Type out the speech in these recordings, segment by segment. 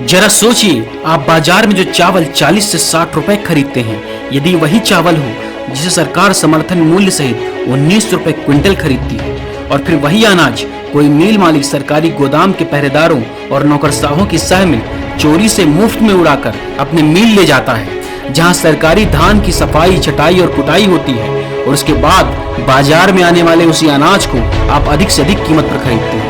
जरा सोचिए, आप बाजार में जो चावल 40 से 60 रुपए खरीदते हैं, यदि वही चावल हो जिसे सरकार समर्थन मूल्य सहित 19 रुपए क्विंटल खरीदती है, और फिर वही अनाज कोई मिल मालिक सरकारी गोदाम के पहरेदारों और नौकरशाहों की सह में चोरी से मुफ्त में उड़ाकर अपने मिल ले जाता है, जहां सरकारी धान की सफाई, छटाई और कुटाई होती है, और उसके बाद बाजार में आने वाले उसी अनाज को आप अधिक से अधिक कीमत पर खरीदते हैं।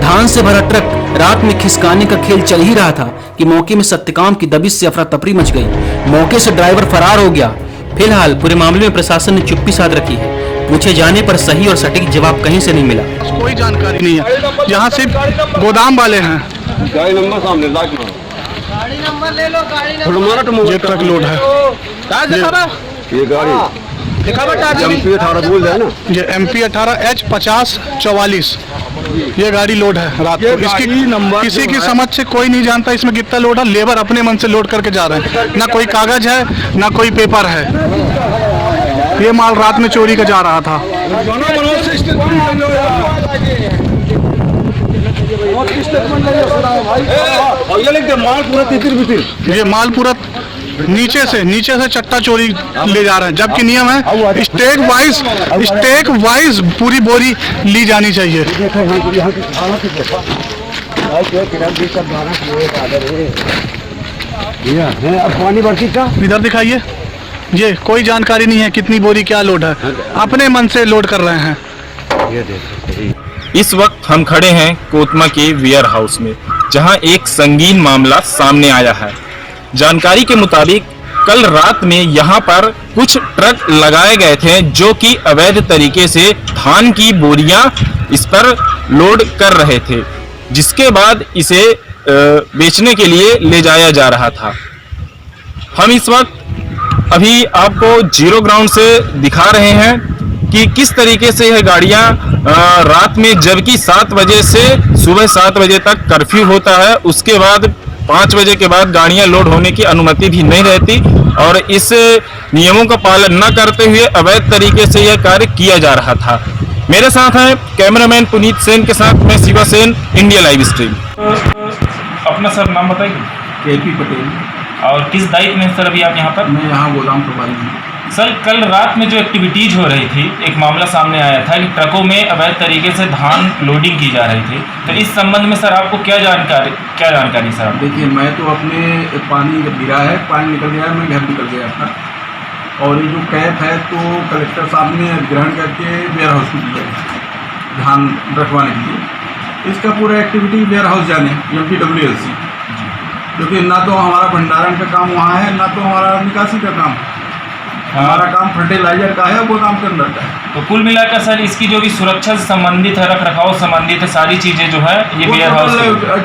धान से भरा ट्रक रात में खिसकाने का खेल चल ही रहा था कि मौके में सत्यकाम की दबिश से अफरा तफरी मच गई। मौके से ड्राइवर फरार हो गया। फिलहाल पूरे मामले में प्रशासन ने चुप्पी साध रखी है। पूछे जाने पर सही और सटीक जवाब कहीं से नहीं मिला। कोई जानकारी नहीं है, यहाँ सिर्फ गोदाम वाले हैं। गाड़ी नंबर सामने गाड़ी नंबर ले लो, गाड़ी नंबर। ये ट्रक लोड है, ये गाड़ी MP 18 बोल रहा है ना, ये MP 18 H5044 ये गाड़ी लोड है रात को। इसकी नंबर किसी की समझ से कोई नहीं जानता इसमें कितना लोड है। लेबर अपने मन से लोड करके जा रहे हैं, ना कोई कागज है ना कोई पेपर है। ये माल रात में चोरी का जा रहा था। ये माल पूरा नीचे से चट्टा चोरी ले जा रहे हैं, जबकि नियम है स्टेक वाइज पूरी बोरी ली जानी चाहिए। पानी भर्ती का इधर दिखाइए। ये कोई जानकारी नहीं है कितनी बोरी क्या लोड है, अपने मन से लोड कर रहे हैं। इस वक्त हम खड़े हैं कोतमा के वेयर हाउस में, जहां एक संगीन मामला सामने आया है। जानकारी के मुताबिक कल रात में यहां पर कुछ ट्रक लगाए गए थे जो कि अवैध तरीके से धान की बोरियां इस पर लोड कर रहे थे, जिसके बाद इसे बेचने के लिए ले जाया जा रहा था। हम इस वक्त अभी आपको जीरो ग्राउंड से दिखा रहे हैं कि किस तरीके से यह गाड़ियां रात में, जबकि 7 बजे से सुबह 7 बजे तक कर्फ्यू होता है, उसके बाद 5 बजे के बाद गाड़ियां लोड होने की अनुमति भी नहीं रहती, और इस नियमों का पालन न करते हुए अवैध तरीके से यह कार्य किया जा रहा था। मेरे साथ हैं कैमरामैन पुनीत सेन के साथ मैं Shiva Sen, India live stream. अपना सर नाम बताइए। KP पटेल। और किस दायित्व में सर अभी आप यहाँ पर? मैं यहाँ गोदाम प्रभारी हूँ। सर, कल रात में जो एक्टिविटीज हो रही थी, एक मामला सामने आया था कि ट्रकों में अवैध तरीके से धान लोडिंग की जा रही थी, तो इस संबंध में सर आपको क्या जानकारी सर? देखिए, मैं तो अपने पानी गिरा है, पानी निकल गया है, मैं घर निकल गया था, और ये जो कैप है तो कलेक्टर साहब ने ग्रहण करके वेयर हाउस में दिया धान रखवाने के लिए। इसका पूरा एक्टिविटी वेयर हाउस जाने MPWLC, क्योंकि ना तो हमारा भंडारण का काम वहाँ है, ना तो हमारा निकासी का काम है। हमारा काम फर्टिलाइजर का है, गोदाम के अंदर का है। तो कुल मिलाकर सर इसकी जो भी सुरक्षा से संबंधित है, रख रखाव संबंधित है, सारी चीजें जो है ये वेयर हाउस।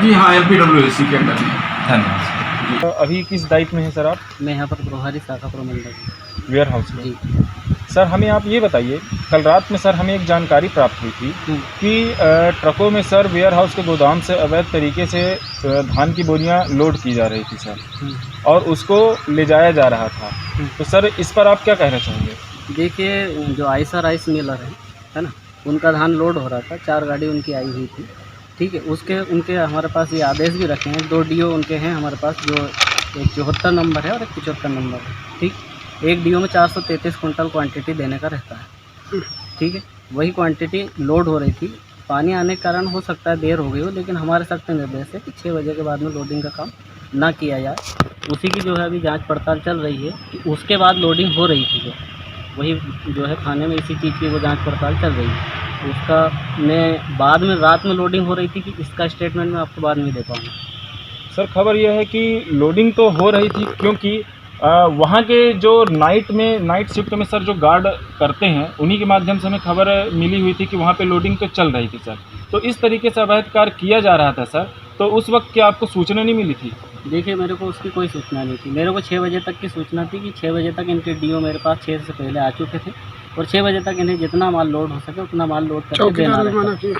जी हाँ, MPWLC के अंदर में। धन्यवाद। तो अभी किस दायित्व में है सर आप? मैं यहाँ पर प्रभारी शाखा प्रबंधक वेयर हाउस में। जी सर, हमें आप ये बताइए, कल रात में सर हमें एक जानकारी प्राप्त हुई थी कि ट्रकों में सर वेयर हाउस के गोदाम से अवैध तरीके से धान की बोरियां लोड की जा रही थी सर, और उसको ले जाया जा रहा था। तो सर इस पर आप क्या कहना चाहेंगे? देखिए, जो आयशा राइस मिलर है ना, उनका धान लोड हो रहा था, 4 गाड़ी उनकी आई हुई थी, ठीक है। उनके हमारे पास ये आदेश भी रखे हैं, 2 DO उनके हैं हमारे पास, जो एक 74 नंबर है और एक 75 नंबर है, ठीक। एक DO में 433 कुंटल क्वांटिटी देने का रहता है, ठीक है। वही क्वांटिटी लोड हो रही थी। पानी आने के कारण हो सकता है देर हो गई हो, लेकिन हमारे सख्त निर्देश है कि 6 बजे के बाद में लोडिंग का काम ना किया जाए। उसी की जो है अभी जांच पड़ताल चल रही है कि उसके बाद लोडिंग हो रही थी, जो वही जो है खाने में इसी चीज़ की वो जांच पड़ताल चल रही है। उसका मैं बाद में रात में लोडिंग हो रही थी कि इसका स्टेटमेंट मैं आपको बाद में दे पाऊँगा। सर, खबर यह है कि लोडिंग तो हो रही थी, क्योंकि वहाँ के जो नाइट शिफ्ट में सर जो गार्ड करते हैं, उन्हीं के माध्यम से हमें खबर मिली हुई थी कि वहाँ पे लोडिंग तो चल रही थी सर। तो इस तरीके से अवैध कार्य किया जा रहा था सर, तो उस वक्त क्या आपको सूचना नहीं मिली थी? देखिए, मेरे को उसकी कोई सूचना नहीं थी। मेरे को 6 बजे तक की सूचना थी कि 6 बजे तक इनके DO मेरे पास 6 से पहले आ चुके थे, और 6 बजे तक इन्हें जितना माल लोड हो सके उतना माल लोड करके देना रहता।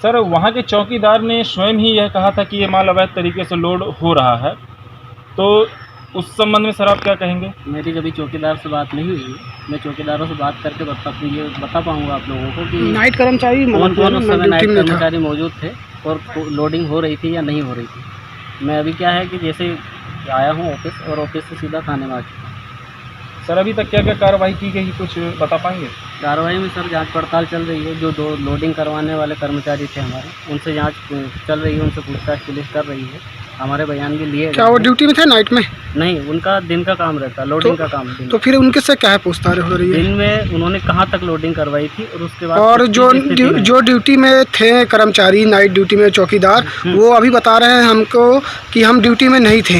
सर, वहाँ के चौकीदार ने स्वयं ही यह कहा था कि ये माल अवैध तरीके से लोड हो रहा है, तो उस संबंध में सर आप क्या कहेंगे? मेरी कभी चौकीदार से बात नहीं हुई। मैं चौकीदारों से बात करके बता पाऊँगा आप लोगों को कि नाइट कर्मचारी कौन उस समय नाइट कर्मचारी मौजूद थे और लोडिंग हो रही थी या नहीं हो रही थी। मैं अभी क्या है कि जैसे आया हूँ ऑफिस, और ऑफिस से सीधा थाने में आ चुका हूँ। सर अभी तक क्या क्या कार्रवाई की गई, कुछ बता पाएंगे? कार्रवाई में सर जांच पड़ताल चल रही है। जो 2 लोडिंग करवाने वाले कर्मचारी थे हमारे, उनसे जांच चल रही है, उनसे पूछताछ पुलिस कर रही है। हमारे बयान भी लिए क्या वो ड्यूटी में थे नाइट में? नहीं, उनका दिन का काम रहता है, लोडिंग का काम दिन। तो फिर उनके से क्या है पूछताछ हो रही है? दिन में उन्होंने कहाँ तक लोडिंग करवाई थी और उसके बाद और जो किस स्थिति में- जो ड्यूटी में थे कर्मचारी, नाइट ड्यूटी में चौकीदार, वो अभी बता रहे हैं हमको कि हम ड्यूटी में नहीं थे।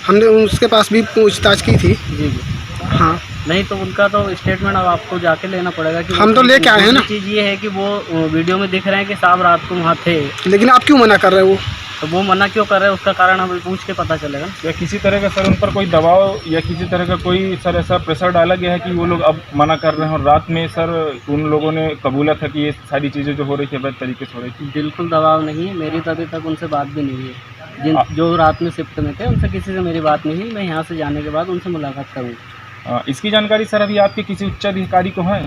हमने उसके पास भी पूछताछ की थी। जी जी। हाँ, नहीं तो उनका तो स्टेटमेंट अब आपको जाके लेना पड़ेगा कि हम तो लेके आए हैं ना। चीज़ ये है कि वो वीडियो में दिख रहे हैं कि साहब रात को वहाँ थे, लेकिन आप क्यों मना कर रहे हो? तो वो मना क्यों कर रहे हैं उसका कारण हमें पूछ के पता चलेगा। या किसी तरह का सर उन पर कोई दबाव या किसी तरह का कोई सर ऐसा प्रेशर डाला गया है कि वो लोग अब मना कर रहे हैं, और रात में सर उन लोगों ने कबूला था कि ये सारी चीज़ें जो हो रही थी अवैध तरीके से हो रही थी? बिल्कुल दबाव नहीं है, मेरी तो अभी तक उनसे बात भी नहीं हुई है। जो रात में शिफ्ट में थे उनसे किसी से मेरी बात नहीं हुई। मैं यहाँ से जाने के बाद उनसे मुलाकात करूँगा। इसकी जानकारी सर अभी आपके किसी उच्च अधिकारी को है?